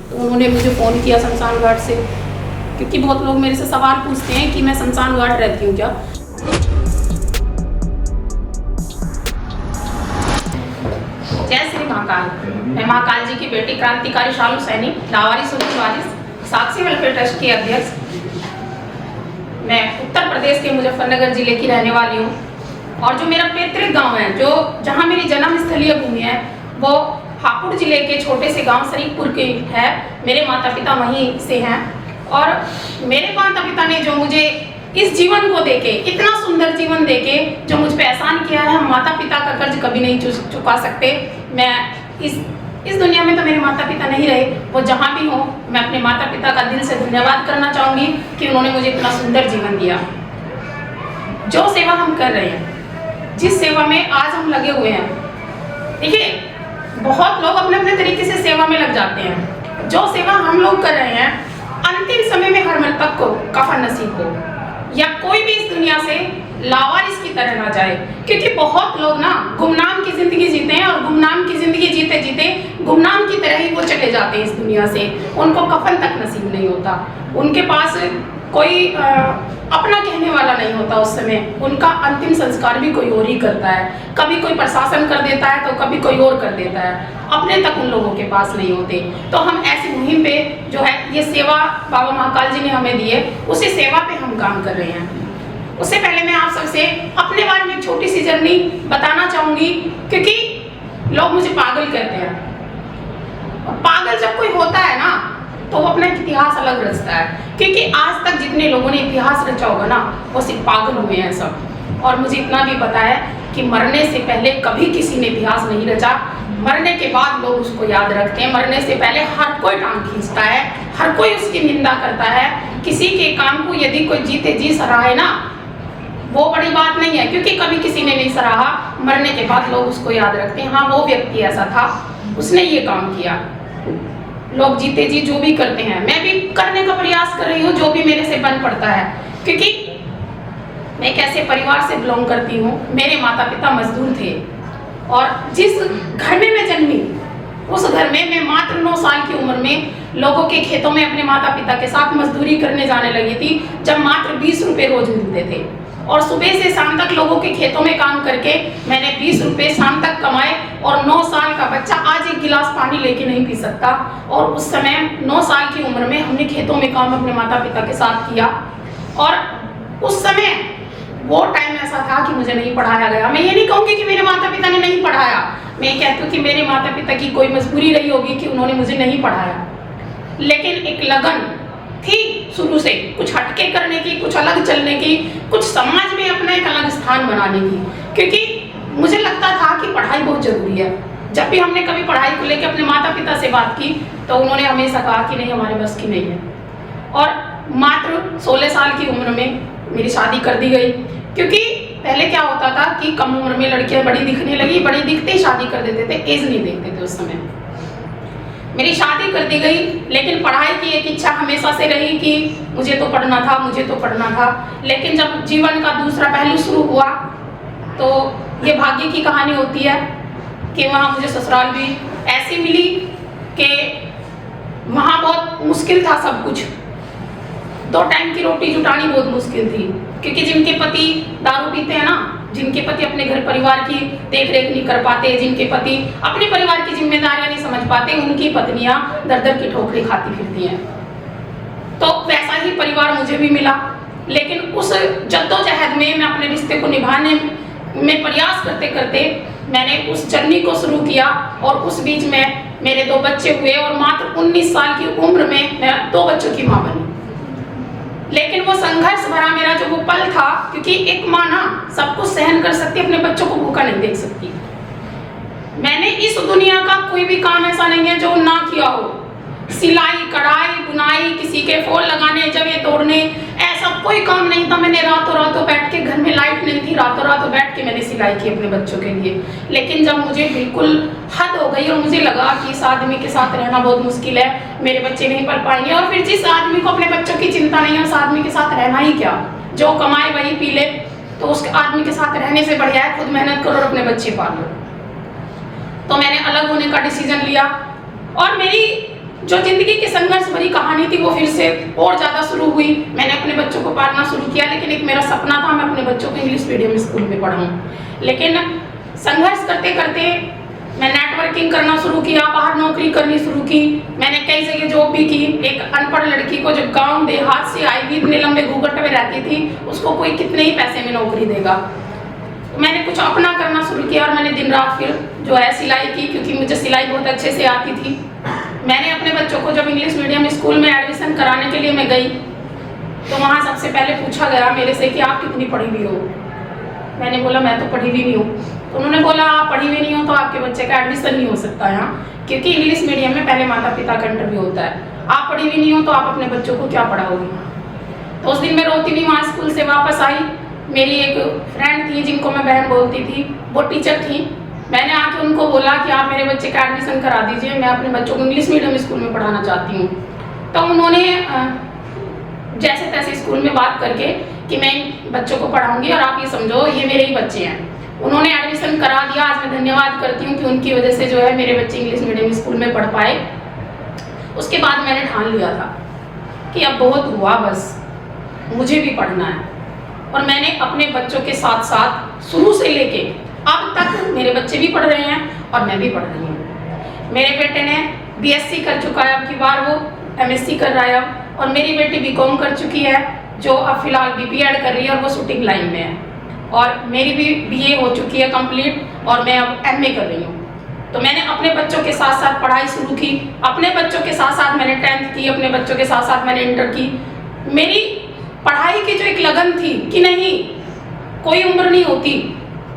तो उन्होंने मुझे फ़ोन किया शमशान घाट से, क्योंकि बहुत लोग मेरे से सवाल पूछते हैं कि मैं शमशान घाट रहती हूँ क्या। जय श्री महाकाल। मैं महाकाल जी की बेटी, क्रांतिकारी शालू सैनिक, लावारिस वारिस, साक्षी वेलफेयर ट्रस्ट की अध्यक्ष। मैं उत्तर प्रदेश के मुजफ्फरनगर जिले की रहने वाली हूँ और जो मेरा पैतृक गांव है, जो जहां मेरी जन्म स्थलीय भूमि है, वो हापुड़ जिले के छोटे से गांव शरीफपुर के है। मेरे माता पिता वहीं से हैं और मेरे माता पिता ने जो मुझे इस जीवन को देके, इतना सुंदर जीवन देके जो मुझ पे एहसान किया है, हम माता पिता का कर्ज कभी नहीं चुका सकते। मैं इस दुनिया में तो मेरे माता पिता नहीं रहे, वो जहाँ भी हो, मैं अपने माता पिता का दिल से धन्यवाद करना चाहूँगी कि उन्होंने मुझे इतना सुंदर जीवन दिया। जो सेवा हम कर रहे हैं, जिस सेवा में आज हम लगे हुए हैं, देखिए बहुत लोग अपने अपने तरीके से सेवा में लग जाते हैं। जो सेवा हम लोग कर रहे हैं, अंतिम समय में हर मृतक को कफन नसीब हो या कोई भी इस दुनिया से लावारिस की तरह ना जाए, क्योंकि बहुत लोग ना गुमनाम की जिंदगी जीते हैं और गुमनाम की जिंदगी जीते जीते गुमनाम की तरह ही वो चले जाते हैं इस दुनिया से। उनको कफन तक नसीब नहीं होता, उनके पास कोई अपना कहने वाला नहीं होता उस समय। उनका अंतिम संस्कार भी कोई और ही करता है, कभी कोई प्रशासन कर देता है तो कभी कोई और कर देता है, अपने तक उन लोगों के पास नहीं होते। तो हम ऐसी मुहिम पे जो है ये सेवा बाबा महाकाल जी ने हमें दी है, उसी सेवा पे हम काम कर रहे हैं। उससे पहले मैं आप सबसे अपने बारे में एक छोटी सी जर्नी बताना चाहूंगी, क्योंकि लोग मुझे पागल कहते हैं। पागल जब कोई होता है ना तो वो अपना इतिहास अलग रचता है, क्योंकि आज तक जितने लोगों ने इतिहास रचा होगा ना, वो सिर्फ पागल हुए हैं सब। और मुझे इतना भी पता है कि मरने से पहले कभी किसी ने इतिहास नहीं रचा, मरने के बाद लोग उसको याद रखते हैं। मरने से पहले हर कोई टांग खींचता है, हर कोई उसकी निंदा करता है। किसी के काम को यदि कोई जीते जी सराहे ना, वो बड़ी बात नहीं है, क्योंकि कभी किसी ने नहीं सराहा, मरने के बाद लोग उसको याद रखते हैं। हाँ, वो व्यक्ति ऐसा था, उसने ये काम किया। लोग जीते जी जो भी करते हैं, मैं भी करने का प्रयास कर रही हूँ जो भी मेरे से बन पड़ता है, क्योंकि मैं एक ऐसे परिवार से बिलोंग करती हूँ। मेरे माता पिता मजदूर थे और जिस घर में मैं जन्मी, उस घर में मैं मात्र 9 साल की उम्र में लोगों के खेतों में अपने माता पिता के साथ मजदूरी करने जाने लगी थी, जब मात्र 20 रुपए रोज मिलते थे। और सुबह से शाम तक लोगों के खेतों में काम करके मैंने 20 रुपए शाम तक कमाए। और 9 साल का बच्चा आज एक गिलास पानी लेके नहीं पी सकता। और उस समय 9 साल की उम्र में हमने खेतों में काम अपने माता पिता के साथ किया। और उस समय वो टाइम ऐसा था कि मुझे नहीं पढ़ाया गया। मैं ये नहीं कहूँगी कि मेरे माता पिता ने नहीं पढ़ाया, मैं कहती हूँ कि मेरे माता पिता की कोई मजबूरी रही होगी कि उन्होंने मुझे नहीं पढ़ाया, लेकिन एक लगन थी शुरू से कुछ हटके करने की, कुछ अलग चलने की, कुछ समाज में अपना एक अलग स्थान बनाने की, क्योंकि मुझे लगता था कि पढ़ाई बहुत जरूरी है। जब भी हमने कभी पढ़ाई को लेकर अपने माता पिता से बात की तो उन्होंने हमेशा कहा कि नहीं, हमारे बस की नहीं है। और मात्र 16 साल की उम्र में मेरी शादी कर दी गई, क्योंकि पहले क्या होता था कि कम उम्र में लड़कियां बड़ी दिखने लगी, बड़ी दिखते ही शादी कर देते थे, एज नहीं देखते थे उस समय। मेरी शादी कर दी गई, लेकिन पढ़ाई की एक इच्छा हमेशा से रही कि मुझे तो पढ़ना था, मुझे तो पढ़ना था। लेकिन जब जीवन का दूसरा पहलू शुरू हुआ तो ये भाग्य की कहानी होती है कि वहाँ मुझे ससुराल भी ऐसी मिली कि वहाँ बहुत मुश्किल था सब कुछ। 2 टाइम की रोटी जुटानी बहुत मुश्किल थी, क्योंकि जिनके पति दारू पीते हैं ना, जिनके पति अपने घर परिवार की देख रेख नहीं कर पाते, जिनके पति अपने परिवार की जिम्मेदारियां नहीं समझ पाते, उनकी पत्नियां दर दर की ठोकरें खाती फिरती हैं। तो वैसा ही परिवार मुझे भी मिला। लेकिन उस जद्दोजहद में मैं अपने रिश्ते को निभाने में प्रयास करते करते मैंने उस जर्नी को शुरू किया। और उस बीच में मेरे 2 बच्चे हुए और मात्र 19 साल की उम्र में मैं 2 बच्चों की माँ बनी। लेकिन वो संघर्ष भरा मेरा जो वो पल था, क्योंकि एक माँ ना सब कुछ सहन कर सकती, अपने बच्चों को भूखा नहीं देख सकती। मैंने इस दुनिया का कोई भी काम ऐसा नहीं है जो ना किया हो। सिलाई, कढ़ाई, बुनाई, किसी के फूल लगाने, जगह तोड़ने, ऐसा कोई काम नहीं था। मैंने रातों रातों बैठ के, घर में लाइट नहीं थी, रातों रातों बैठ के मैंने सिलाई की अपने बच्चों के लिए। लेकिन जब मुझे बिल्कुल हद हो गई और मुझे लगा कि इस आदमी के साथ रहना बहुत मुश्किल है, मेरे बच्चे नहीं पढ़ पाएंगे, और फिर जिस आदमी को अपने बच्चों की चिंता नहीं है उस आदमी के साथ रहना ही क्या, जो कमाए वही पी ले, तो उस आदमी के साथ रहने से बढ़िया है खुद मेहनत करो और अपने बच्चे पालो। तो मैंने अलग होने का डिसीजन लिया। और मेरी जो जिंदगी की संघर्ष भरी कहानी थी वो फिर से और ज्यादा शुरू हुई। मैंने अपने बच्चों को पालना शुरू किया, लेकिन एक मेरा सपना था मैं अपने बच्चों को इंग्लिश मीडियम स्कूल में पढ़ाऊं। लेकिन संघर्ष करते करते मैं नेटवर्किंग करना शुरू किया, बाहर नौकरी करनी शुरू की। मैंने कई जगह जॉब भी की। एक अनपढ़ लड़की को जो गांव देहात से आई हुई इतने लंबे घूंघट में रहती थी, उसको कोई कितने ही पैसे में नौकरी देगा। तो मैंने कुछ अपना करना शुरू किया और मैंने दिन रात फिर जो है सिलाई की, क्योंकि मुझे सिलाई बहुत अच्छे से आती थी। मैंने अपने बच्चों को जब इंग्लिश मीडियम स्कूल में एडमिशन कराने के लिए मैं गई, तो वहाँ सबसे पहले पूछा गया मेरे से कि आप कितनी पढ़ी हुई हो। मैंने बोला मैं तो पढ़ी हुई नहीं हूँ। तो उन्होंने बोला आप पढ़ी हुई नहीं हो तो आपके बच्चे का एडमिशन नहीं हो सकता यहाँ, क्योंकि इंग्लिश मीडियम में पहले माता पिता का इंटरव्यू होता है। आप पढ़ी हुई नहीं हो तो आप अपने बच्चों को क्या पढ़ाओगे। तो उस दिन मैं रोती हुई वहाँ स्कूल से वापस आई। मेरी एक फ्रेंड थी जिनको मैं बहन बोलती थी, वो टीचर थी। मैंने आके उनको बोला कि आप मेरे बच्चे का एडमिशन करा दीजिए, मैं अपने बच्चों को इंग्लिश मीडियम स्कूल में पढ़ाना चाहती हूँ। तो उन्होंने जैसे तैसे स्कूल में बात करके कि मैं बच्चों को पढ़ाऊंगी और आप ये समझो ये मेरे ही बच्चे हैं, उन्होंने एडमिशन करा दिया। आज मैं धन्यवाद करती हूँ कि उनकी वजह से जो है मेरे बच्चे इंग्लिश मीडियम स्कूल में पढ़ पाए। उसके बाद मैंने ठान लिया था कि अब बहुत हुआ, बस मुझे भी पढ़ना है। और मैंने अपने बच्चों के साथ साथ शुरू से लेके अब तक मेरे बच्चे भी पढ़ रहे हैं और मैं भी पढ़ रही हूँ। मेरे बेटे ने BSc कर चुका है, अब की बार वो MSc कर रहा है अब। और मेरी बेटी BCom कर चुकी है, जो अब फिलहाल BPEd कर रही है और वो शूटिंग लाइन में है। और मेरी भी BA हो चुकी है कंप्लीट और मैं अब MA कर रही हूँ। तो मैंने अपने बच्चों के साथ साथ पढ़ाई शुरू की, अपने बच्चों के साथ साथ मैंने 10th की, अपने बच्चों के साथ साथ मैंने इंटर की। मेरी पढ़ाई की जो एक लगन थी कि नहीं कोई उम्र नहीं होती,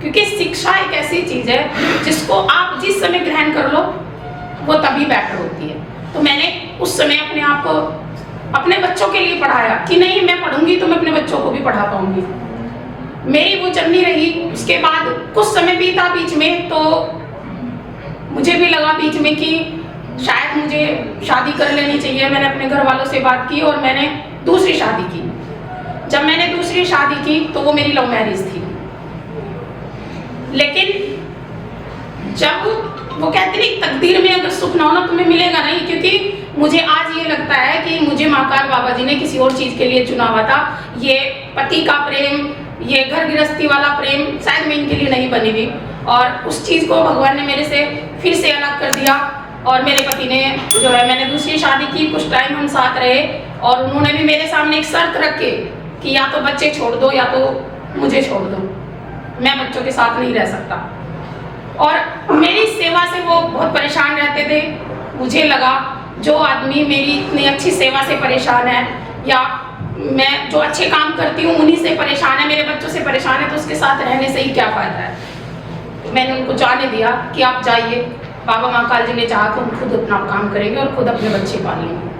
क्योंकि शिक्षा एक ऐसी चीज है जिसको आप जिस समय ग्रहण कर लो वो तभी बेटर होती है। तो मैंने उस समय अपने आप को अपने बच्चों के लिए पढ़ाया कि नहीं मैं पढ़ूंगी तो मैं अपने बच्चों को भी पढ़ा पाऊंगी। मेरी वो जर्नी रही। उसके बाद कुछ समय बीता बीच में, तो मुझे भी लगा बीच में कि शायद मुझे शादी कर लेनी चाहिए। मैंने अपने घर वालों से बात की और मैंने दूसरी शादी की। जब मैंने दूसरी शादी की तो वो मेरी लव मैरिज थी। लेकिन जब वो कहते नहीं तकदीर में अगर सुख ना हो ना तुम्हें मिलेगा नहीं, क्योंकि मुझे आज ये लगता है कि मुझे महाकाल बाबा जी ने किसी और चीज के लिए चुना हुआ था। ये पति का प्रेम, ये घर गृहस्थी वाला प्रेम शायद मैं इनके लिए नहीं बनी हुई। और उस चीज को भगवान ने मेरे से फिर से अलग कर दिया। और मेरे पति ने जो है मैंने दूसरी शादी की, कुछ टाइम हम साथ रहे और उन्होंने भी मेरे सामने एक शर्त रखे कि या तो बच्चे छोड़ दो या तो मुझे छोड़ दो, मैं बच्चों के साथ नहीं रह सकता। और मेरी सेवा से वो बहुत परेशान रहते थे। मुझे लगा जो आदमी मेरी इतनी अच्छी सेवा से परेशान है या मैं जो अच्छे काम करती हूँ उन्हीं से परेशान है, मेरे बच्चों से परेशान है, तो उसके साथ रहने से ही क्या फायदा है। मैंने उनको जाने दिया कि आप जाइए, बाबा महाकाल जी ने चाहा तो हम खुद अपना काम करेंगे और खुद अपने बच्चे पालेंगे।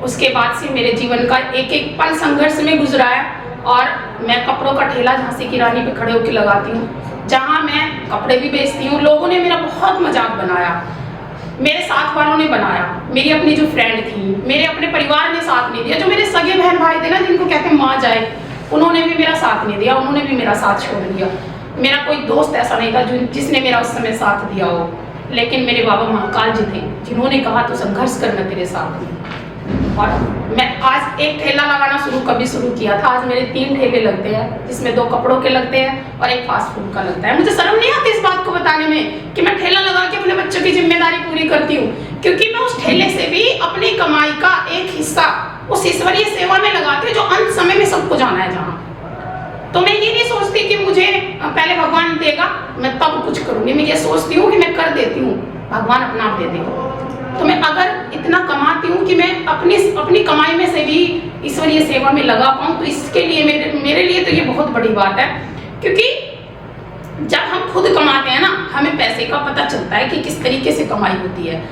उसके बाद से मेरे जीवन का एक एक पल संघर्ष में गुजरा है। और मैं कपड़ों का ठेला झांसी की रानी पे खड़े होकर लगाती हूँ, जहाँ मैं कपड़े भी बेचती हूँ। लोगों ने मेरा बहुत मजाक बनाया, मेरे साथ वालों ने बनाया, मेरी अपनी जो फ्रेंड थी, मेरे अपने परिवार ने साथ नहीं दिया। जो मेरे सगे बहन भाई थे ना, जिनको कहते हैं माँ जाए, उन्होंने भी मेरा साथ नहीं दिया, उन्होंने भी मेरा साथ छोड़ दिया। मेरा कोई दोस्त ऐसा नहीं था जिसने मेरा उस समय साथ दिया हो, लेकिन मेरे बाबा महाकाल जी थे जिन्होंने कहा तो संघर्ष करना तेरे साथ में। और मैं आज एक ठेला लगाना कभी शुरू किया था, आज मेरे 3 ठेले लगते हैं, जिसमें 2 कपड़ों के लगते हैं और एक फास्ट फूड का लगता है। मुझे शर्म नहीं आती इस बात को बताने में कि मैं ठेला लगा के अपने बच्चों की जिम्मेदारी पूरी करती हूँ, क्योंकि मैं उस ठेले से भी अपनी कमाई का एक हिस्सा उस ईश्वरीय सेवा में लगाती हूँ जो अंत समय में सबको जाना है जहाँ। तो मैं ये नहीं सोचती कि मुझे पहले भगवान देगा मैं तब कुछ करूंगी, मैं ये सोचती हूँ कि मैं कर देती हूँ, भगवान अपना आप दे देगा। तो मैं अगर इतना कमाती हूँ कि मैं अपनी कमाई में से भी ईश्वरीय सेवा में लगा पाऊँ, तो इसके लिए मेरे लिए तो ये बहुत बड़ी बात है। क्योंकि जब हम खुद कमाते हैं ना, हमें पैसे का पता चलता है कि किस तरीके से कमाई होती है।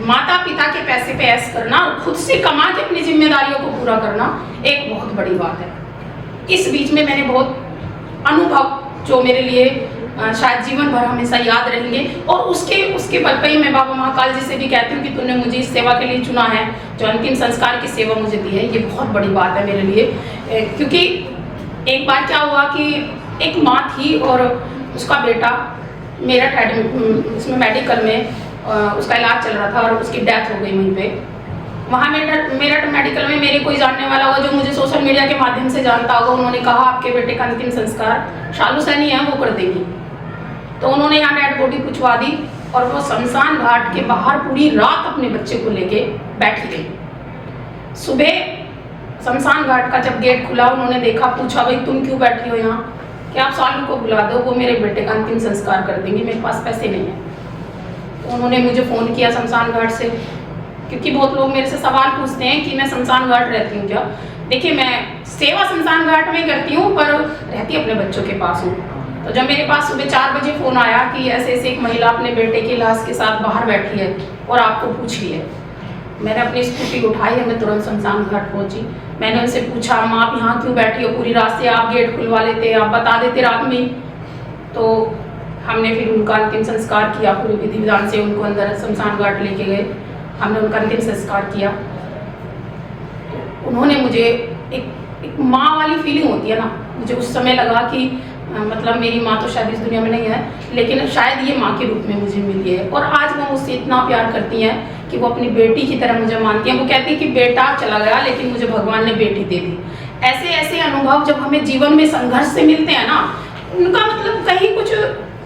माता पिता के पैसे पे ऐश करना और खुद से कमा के अपनी जिम्मेदारियों को पूरा करना एक बहुत बड़ी बात है। इस बीच में मैंने बहुत अनुभव जो मेरे लिए शायद जीवन भर हमेशा याद रहेंगे, और उसके बल पे ही मैं बाबा महाकाल जी से भी कहती हूँ कि तूने मुझे इस सेवा के लिए चुना है, जो अंतिम संस्कार की सेवा मुझे दी है, ये बहुत बड़ी बात है मेरे लिए। क्योंकि एक बार क्या हुआ कि एक माँ थी और उसका बेटा मेरठ उसमें मेडिकल में उसका इलाज चल रहा था और उसकी डेथ हो गई वहीं पे। वहाँ मेरठ मेडिकल में मेरे कोई जानने वाला होगा जो मुझे सोशल मीडिया के माध्यम से जानता होगा, उन्होंने कहा आपके बेटे का अंतिम संस्कार शालू सैनी है वो कर देंगी। तो उन्होंने यहाँ डेड बॉडी पूछवा दी और वो शमशान घाट के बाहर पूरी रात अपने बच्चे को लेके बैठी रही। सुबह शमशान घाट का जब गेट खुला, उन्होंने देखा, पूछा भाई तुम क्यों बैठी हो यहाँ, कि आप शालू को बुला दो, वो मेरे बेटे का अंतिम संस्कार कर देंगी, मेरे पास पैसे नहीं है। तो उन्होंने मुझे फ़ोन किया शमशान घाट से, क्योंकि बहुत लोग मेरे से सवाल पूछते हैं कि मैं शमशान घाट रहती हूँ क्या। देखिए मैं सेवा शमशान घाट में करती हूँ पर रहती अपने बच्चों के पास हूँ। तो जब मेरे पास सुबह 4 बजे फ़ोन आया कि ऐसे ऐसे एक महिला अपने बेटे की लाश के साथ बाहर बैठी है और आपको पूछ रही है, मैंने अपनी स्कूटी उठाई है, मैं तुरंत शमशान घाट पहुँची। मैंने उनसे पूछा अम्मा आप यहाँ क्यों बैठी हो पूरी रात से, आप गेट खुलवा लेते, आप बता देते रात में। तो हमने फिर उनका अंतिम संस्कार किया, पूरे विधि विधान से उनको अंदर शमशान घाट लेके गए, हमने उनका अंतिम संस्कार किया। उन्होंने मुझे एक माँ वाली फीलिंग होती है ना, मुझे उस समय लगा कि मतलब मेरी माँ तो शायद इस दुनिया में नहीं है, लेकिन शायद ये माँ के रूप में मुझे मिली है। और आज वो मुझसे इतना प्यार करती हैं कि वो अपनी बेटी की तरह मुझे मानती हैं। वो कहती है कि बेटा चला गया लेकिन मुझे भगवान ने बेटी दे दी। ऐसे ऐसे अनुभव जब हमें जीवन में संघर्ष से मिलते हैं ना, उनका मतलब कहीं कुछ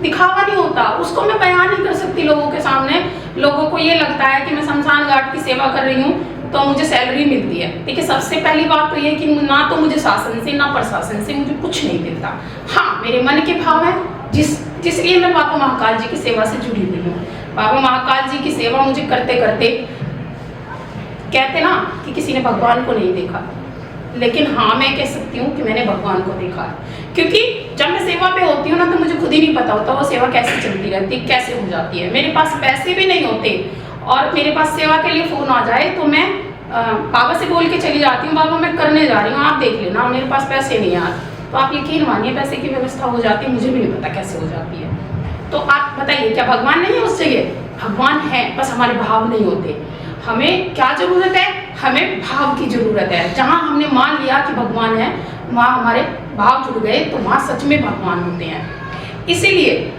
दिखावा नहीं होता, उसको मैं बयान नहीं कर सकती लोगों के सामने। लोगों को ये लगता है कि मैं शमशान घाट की सेवा कर रही हूँ तो मुझे सैलरी मिलती है। देखिए सबसे पहली बात तो ये कि ना तो मुझे शासन से ना प्रशासन से मुझे कुछ नहीं मिलता। हाँ मेरे मन के भाव है जिसलिए मैं बाबा महाकाल जी की सेवा से जुड़ी हुई हूँ। बाबा महाकाल जी की सेवा मुझे करते करते, कहते ना कि किसी ने भगवान को नहीं देखा, लेकिन हाँ मैं कह सकती हूँ कि मैंने भगवान को देखा है। क्योंकि जब मैं सेवा पे होती हूँ ना तो मुझे खुद ही नहीं पता होता वो सेवा कैसे चलती रहती, कैसे हो जाती है। मेरे पास पैसे भी नहीं होते और मेरे पास सेवा के लिए फ़ोन आ जाए तो मैं बाबा से बोल के चली जाती हूँ, बाबा मैं करने जा रही हूँ, आप देख लेना, मेरे पास पैसे नहीं आ। तो आप यकीन मानिए पैसे की व्यवस्था हो जाती है, मुझे भी नहीं पता कैसे हो जाती है। तो आप बताइए क्या भगवान नहीं है उस जगह? भगवान है, बस हमारे भाव नहीं होते। हमें क्या जरूरत है? हमें भाव की जरूरत है। जहाँ हमने मान लिया कि भगवान है, वहाँ हमारे भाव जुड़ गए तो वहाँ सच में भगवान होते हैं। इसीलिए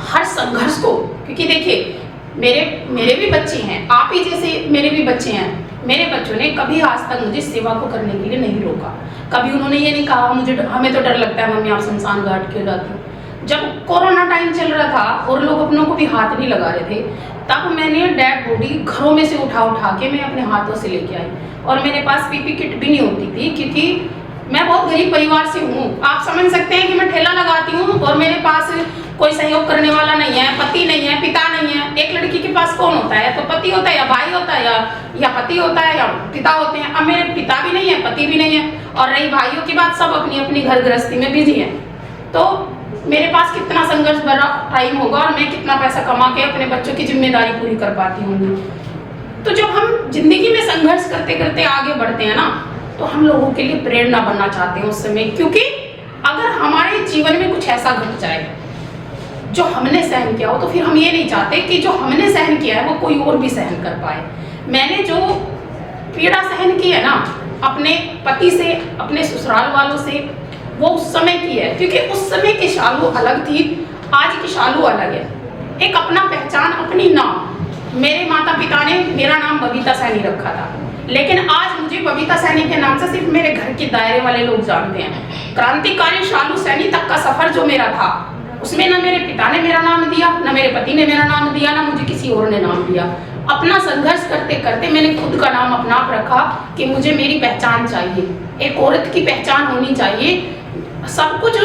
हर संघर्ष को, क्योंकि देखिए मेरे भी बच्चे हैं, आप ही जैसे मेरे भी बच्चे हैं। मेरे बच्चों ने कभी आज तक मुझे सेवा को करने के लिए नहीं रोका। कभी उन्होंने ये नहीं कहा हमें तो डर लगता है मम्मी आप शमशान घाट क्यों जाती हो। जब कोरोना टाइम चल रहा था और लोग अपनों को भी हाथ नहीं लगा रहे थे, तब मैंने डेड बॉडी घरों में से उठा के मैं अपने हाथों से लेके आई। और मेरे पास पीपी किट भी नहीं होती थी क्योंकि मैं बहुत गरीब परिवार से हूँ। आप समझ सकते हैं कि मैं ठेला लगाती हूँ और मेरे पास कोई सहयोग करने वाला नहीं है, पति नहीं है, पिता नहीं है। एक लड़की के पास कौन होता है? तो पति होता है या भाई होता है या पति होता है या पिता होते हैं। अब मेरे पिता भी नहीं है, पति भी नहीं है, और रही भाइयों की बात, सब अपनी अपनी घर गृहस्थी में बिजी है। तो मेरे पास कितना संघर्ष भरा टाइम होगा और मैं कितना पैसा कमा के अपने बच्चों की जिम्मेदारी पूरी कर पाती हूँ। तो जब हम जिंदगी में संघर्ष करते करते आगे बढ़ते हैं ना, तो हम लोगों के लिए प्रेरणा बनना चाहते हैं उस समय। क्योंकि अगर हमारे जीवन में कुछ ऐसा घट जाए जो हमने सहन किया हो, तो फिर हम ये नहीं चाहते कि जो हमने सहन किया है वो कोई और भी सहन कर पाए। मैंने जो पीड़ा सहन की है ना अपने पति से, अपने ससुराल वालों से, वो उस समय की है। क्योंकि उस समय की शालू अलग थी, आज की शालू अलग है। एक अपना पहचान, अपनी नाम। मेरे माता पिता ने मेरा नाम बबीता सैनी रखा था, लेकिन आज मुझे बबीता सैनी के नाम से सिर्फ मेरे घर के दायरे वाले लोग जानते हैं। क्रांतिकारी शालू सैनी तक का सफर जो मेरा था, उसमें ना मेरे पिता ने मेरा नाम दिया, ना मेरे पति ने मेरा नाम दिया, ना मुझे किसी और ने नाम दिया। अपना संघर्ष करते करते मैंने खुद का नाम अपना आप रखा कि मुझे मेरी पहचान चाहिए। एक औरत की पहचान होनी चाहिए। सब कुछ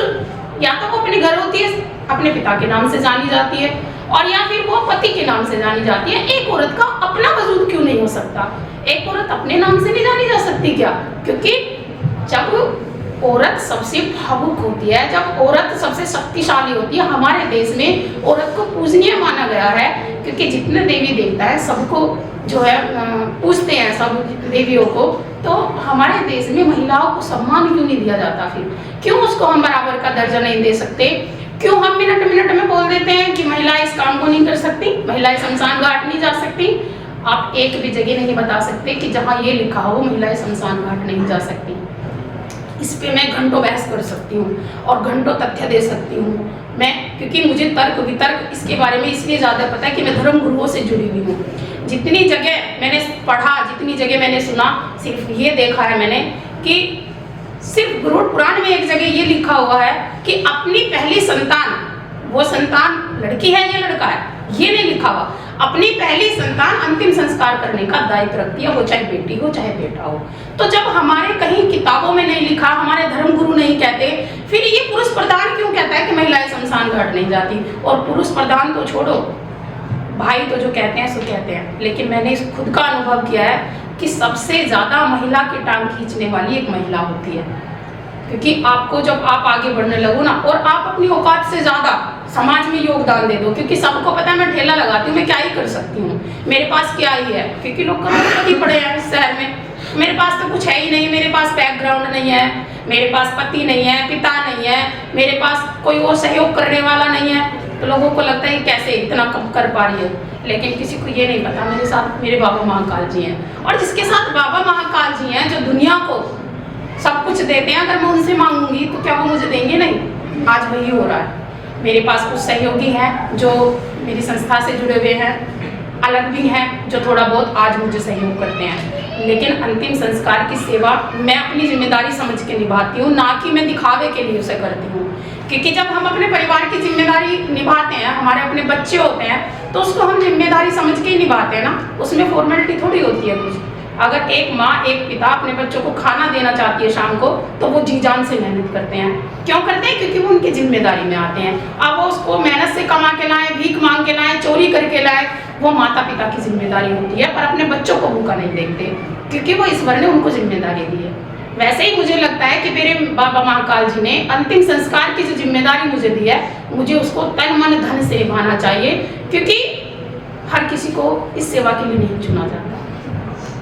या तो वो अपने घर होती है, अपने पिता के नाम से जानी जाती है, और या फिर वो पति के नाम से जानी जाती है। एक औरत का अपना वजूद क्यों नहीं हो सकता? एक औरत अपने नाम से नहीं जानी जा सकती क्या? क्योंकि जब औरत सबसे भावुक होती है, जब औरत सबसे शक्तिशाली होती है, हमारे देश में औरत को पूजनीय माना गया है। क्योंकि जितने देवी देवता है सबको जो है पूजते हैं, सब देवियों को। तो हमारे देश में महिलाओं को सम्मान क्यों नहीं दिया जाता? फिर क्यों उसको हम बराबर का दर्जा नहीं दे सकते? क्यों हम मिनट मिनट में बोल देते हैं कि महिलाएं इस काम को नहीं कर सकती, महिलाएं शमशान घाट नहीं जा सकती? आप एक भी जगह नहीं बता सकते कि जहाँ ये लिखा हो महिलाएं शमशान घाट नहीं जा सकती। इस पे मैं घंटों बहस कर सकती हूँ और घंटों तथ्य दे सकती हूँ मैं, क्योंकि मुझे तर्क वितर्क इसके बारे में इसलिए ज़्यादा पता है कि मैं धर्म गुरुओं से जुड़ी हुई हूँ। जितनी जगह मैंने पढ़ा, जितनी जगह मैंने सुना, सिर्फ ये देखा है मैंने कि सिर्फ गरुड़ पुराण में एक जगह ये लिखा हुआ है कि अपनी पहली संतान, वो संतान लड़की है या लड़का है ये नहीं लिखा हुआ, अपनी पहली संतान अंतिम संस्कार करने का दायित्व रखती है, वो चाहे बेटी हो चाहे बेटा हो। तो जब हमारे कहीं किताबों में नहीं लिखा, हमारे धर्म गुरु नहीं कहते, फिर ये पुरुष प्रधान क्यों कहता है कि महिलाएं शमशान घाट नहीं जाती? और पुरुष प्रधान तो छोड़ो, भाई तो जो कहते हैं सो कहते हैं, लेकिन मैंने खुद का अनुभव किया है कि सबसे ज्यादा महिला की टांग खींचने वाली एक महिला होती है। क्योंकि आपको जब आप आगे बढ़ने लगो ना, और आप अपनी औकात से ज्यादा समाज में योगदान दे दो, क्योंकि सबको पता है मैं ठेला लगाती हूँ, मैं क्या ही कर सकती हूँ, मेरे पास क्या ही है, क्योंकि लोग करोड़पति पड़े हैं इस शहर में, मेरे पास तो कुछ है ही नहीं, मेरे पास बैकग्राउंड नहीं है, मेरे पास पति नहीं है, पिता नहीं है, मेरे पास कोई और सहयोग करने वाला नहीं है। तो लोगों को लगता है कैसे इतना कम कर पा रही है, लेकिन किसी को ये नहीं पता मेरे साथ मेरे बाबा महाकाल जी हैं। और जिसके साथ बाबा महाकाल जी हैं, जो दुनिया को सब कुछ देते हैं, अगर मैं उनसे मांगूंगी तो क्या वो मुझे देंगे? नहीं। आज वही हो रहा है। मेरे पास कुछ सहयोगी हैं जो मेरी संस्था से जुड़े हुए हैं, अलग भी हैं जो थोड़ा बहुत आज मुझे सहयोग करते हैं, लेकिन अंतिम संस्कार की सेवा मैं अपनी जिम्मेदारी समझ के निभाती हूँ, ना कि मैं दिखावे के लिए उसे करती हूँ। क्योंकि जब हम अपने परिवार की जिम्मेदारी निभाते हैं, हमारे अपने बच्चे होते हैं, तो उसको हम जिम्मेदारी समझ के ही निभाते हैं ना, उसमें फॉर्मेलिटी थोड़ी होती है कुछ। अगर एक माँ एक पिता अपने बच्चों को खाना देना चाहती है शाम को, तो वो जी जान से मेहनत करते हैं। क्यों करते हैं? क्योंकि वो उनकी जिम्मेदारी में आते हैं। अब वो उसको मेहनत से कमा के लाए, भीख मांग के लाए, चोरी करके लाए, वो माता पिता की जिम्मेदारी होती है, पर अपने बच्चों को भूखा नहीं देखते, क्योंकि वो ईश्वर ने उनको जिम्मेदारी दी है। वैसे ही मुझे लगता है कि मेरे बाबा महाकाल जी ने अंतिम संस्कार की जो जिम्मेदारी मुझे दी है, मुझे उसको तन मन धन से निभाना चाहिए, क्योंकि हर किसी को इस सेवा के लिए नहीं चुना जाता।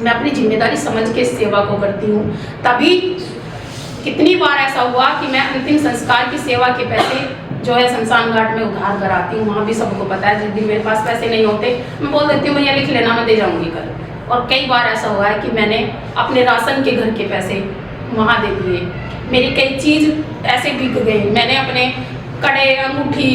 मैं अपनी जिम्मेदारी समझ के इस सेवा को करती हूँ। तभी कितनी बार ऐसा हुआ कि मैं अंतिम संस्कार की सेवा के पैसे जो है शमशान घाट में उधार कराती हूँ। वहाँ भी सबको पता है, जिस दिन मेरे पास पैसे नहीं होते मैं बोल देती हूँ भैया लिख लेना, मैं दे जाऊँगी कल। और कई बार ऐसा हुआ है कि मैंने अपने राशन के घर के पैसे वहाँ दे दिए। मेरी कई चीज़ ऐसे बिक गई, मैंने अपने कड़े, अंगूठी,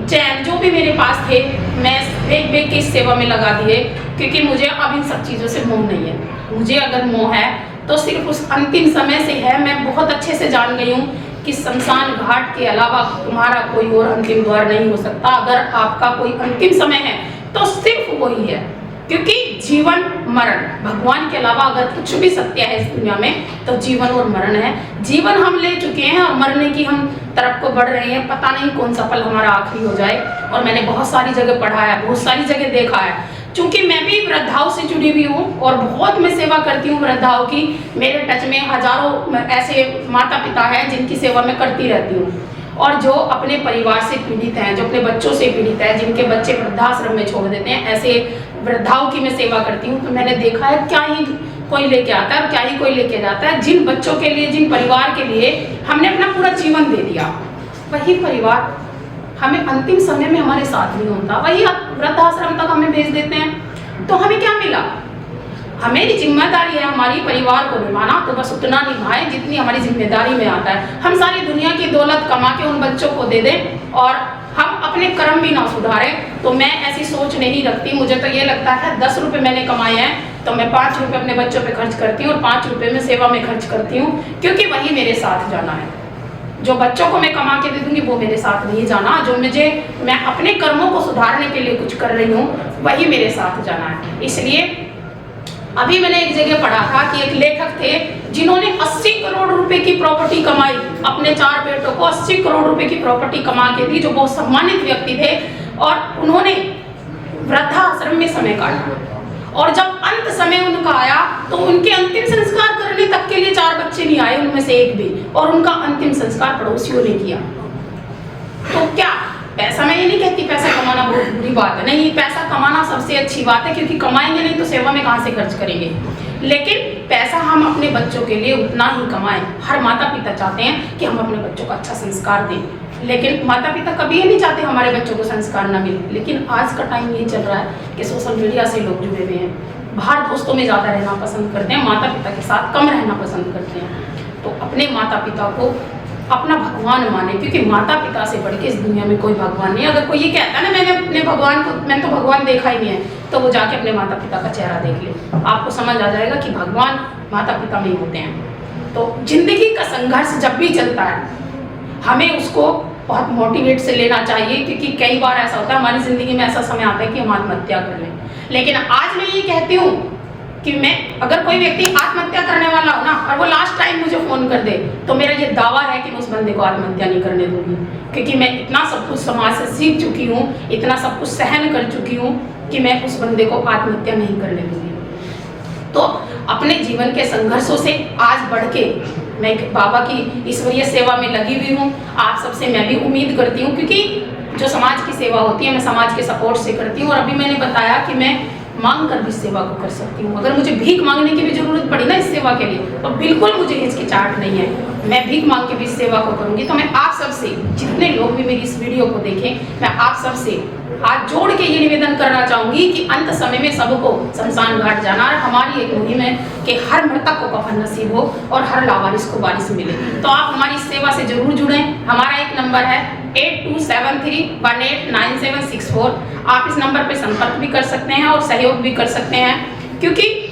चैन जो भी मेरे पास थे, मैं बेच बेच के इस सेवा में लगा दिए, क्योंकि मुझे अब इन सब चीज़ों से मोह नहीं है। मुझे अगर मोह है तो सिर्फ उस अंतिम समय से है। मैं बहुत अच्छे से जान गई हूँ कि शमशान घाट के अलावा तुम्हारा कोई और अंतिम द्वार नहीं हो सकता। अगर आपका कोई अंतिम समय है तो सिर्फ वही है, क्योंकि जीवन मरण, भगवान के अलावा अगर कुछ भी सत्य है इस दुनिया में तो जीवन और मरण है। जीवन हम ले चुके हैं और मरने की हम तरफ को बढ़ रहे हैं, पता नहीं कौन सा पल हमारा आखिरी हो जाए। और मैंने बहुत सारी जगह पढ़ा है, बहुत सारी जगह देखा है, क्योंकि मैं भी वृद्धाओं से जुड़ी हुई हूँ और बहुत मैं सेवा करती हूँ वृद्धाओं की। मेरे टच में हजारों ऐसे माता पिता हैं जिनकी सेवा मैं करती रहती हूँ, और जो अपने परिवार से पीड़ित हैं, जो अपने बच्चों से पीड़ित हैं, जिनके बच्चे वृद्धाश्रम में छोड़ देते हैं, ऐसे वृद्धाओं की मैं सेवा करती हूँ। तो मैंने देखा है क्या ही कोई लेके आता है और क्या ही कोई लेके जाता है। जिन बच्चों के लिए, जिन परिवार के लिए हमने अपना पूरा जीवन दे दिया, वही परिवार हमें अंतिम समय में हमारे साथ नहीं होता, वही वृद्धाश्रम तक हमें भेज देते हैं। तो हमें क्या मिला? हमें जिम्मेदारी है हमारी परिवार को निभाना, तो बस उतना निभाएं जितनी हमारी जिम्मेदारी में आता है। हम सारी दुनिया की दौलत कमा के उन बच्चों को दे दें और हम अपने कर्म भी ना सुधारें, तो मैं ऐसी सोच नहीं रखती। मुझे तो ये लगता है 10 रुपये मैंने कमाए हैं तो मैं 5 रुपये अपने बच्चों पे खर्च करती हूँ और 5 रुपये में सेवा में खर्च करती हूँ, क्योंकि वही मेरे साथ जाना है। जो बच्चों को मैं कमा के दे दूंगी वो मेरे साथ नहीं जाना, जो मैं अपने कर्मों को सुधारने के लिए कुछ कर रही हूँ वही मेरे साथ जाना है। इसलिए अभी मैंने एक जगह पढ़ा था कि एक लेखक थे जिन्होंने 80 करोड़ रुपए की प्रॉपर्टी कमाई, अपने 4 बेटों को 80 करोड़ रुपए की प्रॉपर्टी कमा के दी, जो बहुत सम्मानित व्यक्ति थे, और उन्होंने वृद्धाश्रम में समय काटा। और जब अंत समय उनका आया तो उनके अंतिम संस्कार करने तक के लिए 4 बच्चे नहीं आए, उनमें से एक भी, और उनका अंतिम संस्कार पड़ोसियों ने किया। तो क्या पैसा, मैं ये नहीं कहती पैसा कमाना बहुत बुरी बात है, नहीं, पैसा कमाना सबसे अच्छी बात है, क्योंकि कमाएंगे नहीं तो सेवा में कहाँ से खर्च करेंगे। लेकिन पैसा हम अपने बच्चों के लिए उतना ही कमाएं। हर माता पिता चाहते हैं कि हम अपने बच्चों को अच्छा संस्कार दें, लेकिन माता पिता कभी ये नहीं चाहते हमारे बच्चों को संस्कार ना मिले। लेकिन आज का टाइम ये चल रहा है कि सोशल मीडिया से लोग जुड़े हुए हैं, बाहर दोस्तों में ज़्यादा रहना पसंद करते हैं, माता पिता के साथ कम रहना पसंद करते हैं। तो अपने माता पिता को अपना भगवान माने, क्योंकि माता पिता से बढ़ के इस दुनिया में कोई भगवान नहीं है। अगर कोई ये कहता है ना मैंने अपने भगवान को, मैंने तो भगवान देखा ही नहीं है, तो वो जाके अपने माता पिता का चेहरा देख ले, आपको समझ आ जाएगा कि भगवान माता पिता में ही होते हैं। तो जिंदगी का संघर्ष जब भी चलता है हमें उसको बहुत मोटिवेट से लेना चाहिए, क्योंकि कई बार ऐसा होता है हमारी जिंदगी में, ऐसा समय आता है कि हम आत्महत्या कर लें। लेकिन आज मैं ये कहती हूँ कि मैं, अगर कोई व्यक्ति आत्महत्या करने वाला हो ना और वो लास्ट टाइम मुझे फोन कर दे, तो मेरा ये दावा है कि मैं उस बंदे को आत्महत्या नहीं करने दूंगी, क्योंकि मैं इतना सब कुछ समाज से सीख चुकी हूँ, इतना सब कुछ सहन कर चुकी हूँ कि मैं उस बंदे को आत्महत्या नहीं करने दूंगी। तो अपने जीवन के संघर्षों से आज बढ़ के मैं बाबा की ईश्वरीय सेवा में लगी हुई हूँ। आप सबसे मैं भी उम्मीद करती हूँ, क्योंकि जो समाज की सेवा होती है मैं समाज के सपोर्ट से करती हूँ। और अभी मैंने बताया कि मैं मांग कर भी सेवा को कर सकती हूँ। अगर मुझे भीख मांगने की भी जरूरत पड़ी ना इस सेवा के लिए, तो बिल्कुल मुझे हिचकिचाहट नहीं है, मैं भीख मांग के भी इस सेवा को करूंगी। तो मैं आप सबसे, जितने लोग भी मेरी इस वीडियो को देखें, मैं आप सबसे हाथ जोड़ के ये निवेदन करना चाहूंगी कि अंत समय में सबको शमशान घाट जाना है। हमारी एक मुहिम है कि हर मृतक को कफन नसीब हो और हर लावारिस को वारिस मिले। तो आप हमारी इस सेवा से जरूर जुड़ें। हमारा एक नंबर है 8273189764। आप इस नंबर पे संपर्क भी कर सकते हैं और सहयोग भी कर सकते हैं, क्योंकि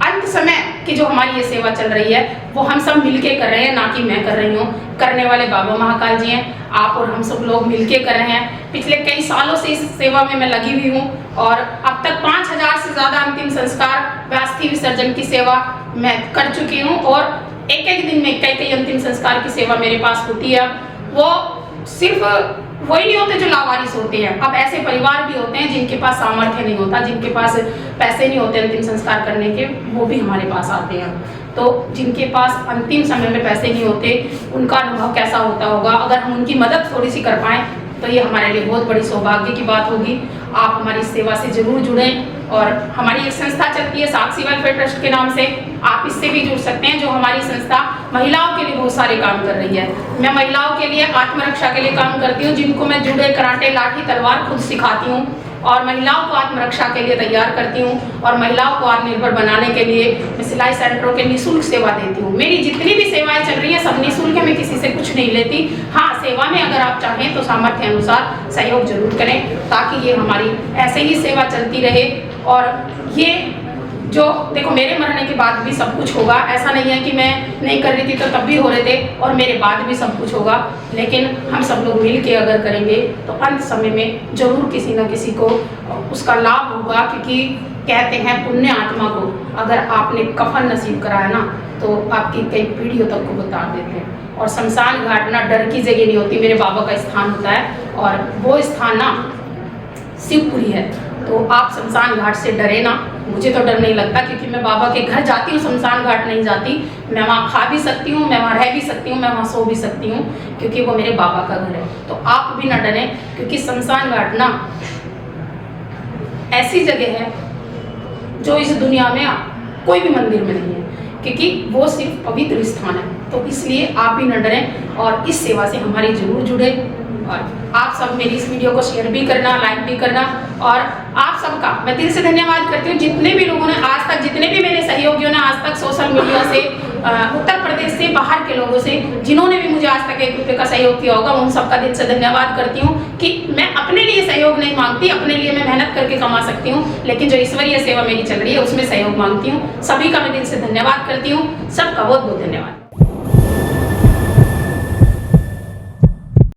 अंत समय की जो हमारी ये सेवा चल रही है वो हम सब मिलके कर रहे हैं, ना कि मैं कर रही हूँ। करने वाले बाबा महाकाल जी हैं, आप और हम सब लोग मिलके कर रहे हैं। पिछले कई सालों से इस सेवा में मैं लगी हुई हूँ और अब तक 5000 से ज्यादा अंतिम संस्कार व अस्थि विसर्जन की सेवा मैं कर चुकी हूँ। और एक एक दिन में कई अंतिम संस्कार की सेवा मेरे पास होती है। वो सिर्फ वही नहीं होते जो लावारिस होते हैं, अब ऐसे परिवार भी होते हैं जिनके पास सामर्थ्य नहीं होता, जिनके पास पैसे नहीं होते अंतिम संस्कार करने के, वो भी हमारे पास आते हैं। तो जिनके पास अंतिम समय में पैसे नहीं होते, उनका अनुभव कैसा होता होगा। अगर हम उनकी मदद थोड़ी सी कर पाएँ तो ये हमारे लिए बहुत बड़ी सौभाग्य की बात होगी। आप हमारी सेवा से जरूर जुड़ें। और हमारी एक संस्था चलती है साक्षी वेलफेयर ट्रस्ट के नाम से, आप इससे भी जुड़ सकते हैं। जो हमारी संस्था महिलाओं के लिए बहुत सारे काम कर रही है। मैं महिलाओं के लिए आत्मरक्षा के लिए काम करती हूँ, जिनको मैं जुड़े, कराटे, लाठी, तलवार खुद सिखाती हूँ और महिलाओं को आत्मरक्षा के लिए तैयार करती हूँ। और महिलाओं को आत्मनिर्भर बनाने के लिए मैं सिलाई सेंटरों के निःशुल्क सेवा देती हूँ। मेरी जितनी भी सेवाएं चल रही हैं सब निःशुल्क है, मैं किसी से कुछ नहीं लेती। हाँ, सेवा में अगर आप चाहें तो सामर्थ्य अनुसार सहयोग जरूर करें, ताकि ये हमारी ऐसे ही सेवा चलती रहे। और ये जो देखो, मेरे मरने के बाद भी सब कुछ होगा, ऐसा नहीं है कि मैं नहीं कर रही थी तो तब भी हो रहे थे, और मेरे बाद भी सब कुछ होगा। लेकिन हम सब लोग मिल के अगर करेंगे तो अंत समय में जरूर किसी न किसी को उसका लाभ होगा। क्योंकि कहते हैं पुण्य आत्मा को अगर आपने कफन नसीब कराया ना, तो आपकी कई पीढ़ियों तक को बता देते हैं। और शमशान घाट ना डर की जगह नहीं होती, मेरे बाबा का स्थान होता है और वो स्थान ना शिवपुरी है। तो आप शमशान घाट से डरे ना, मुझे तो डर नहीं लगता, क्योंकि मैं बाबा के घर जाती हूँ, शमशान घाट नहीं जाती। मैं वहाँ खा भी सकती हूँ, मैं वहाँ रह भी सकती हूँ, मैं वहाँ सो भी सकती हूँ, क्योंकि वो मेरे बाबा का घर है। तो आप भी ना डरें, क्योंकि शमशान घाट ना ऐसी जगह है जो इस दुनिया में कोई भी मंदिर में नहीं है, क्योंकि वो सिर्फ पवित्र स्थान है। तो इसलिए आप भी न डरें और इस सेवा से हमारी जरूर जुड़े। और आप सब मेरी इस वीडियो को शेयर भी करना, लाइक भी करना। और आप सबका मैं दिल से धन्यवाद करती हूँ, जितने भी लोगों ने आज तक, जितने भी मेरे सहयोगियों ने आज तक सोशल मीडिया से, उत्तर प्रदेश से, बाहर के लोगों से, जिन्होंने भी मुझे आज तक 1 रुपये का सहयोग किया होगा, उन सबका दिल से धन्यवाद करती हूँ। कि मैं अपने लिए सहयोग नहीं मांगती, अपने लिए मैं मेहनत करके कमा सकती हूँ, लेकिन जो ईश्वरीय सेवा मेरी चल रही है उसमें सहयोग मांगती हूँ। सभी का मैं दिल से धन्यवाद करती हूँ। सबका बहुत बहुत धन्यवाद।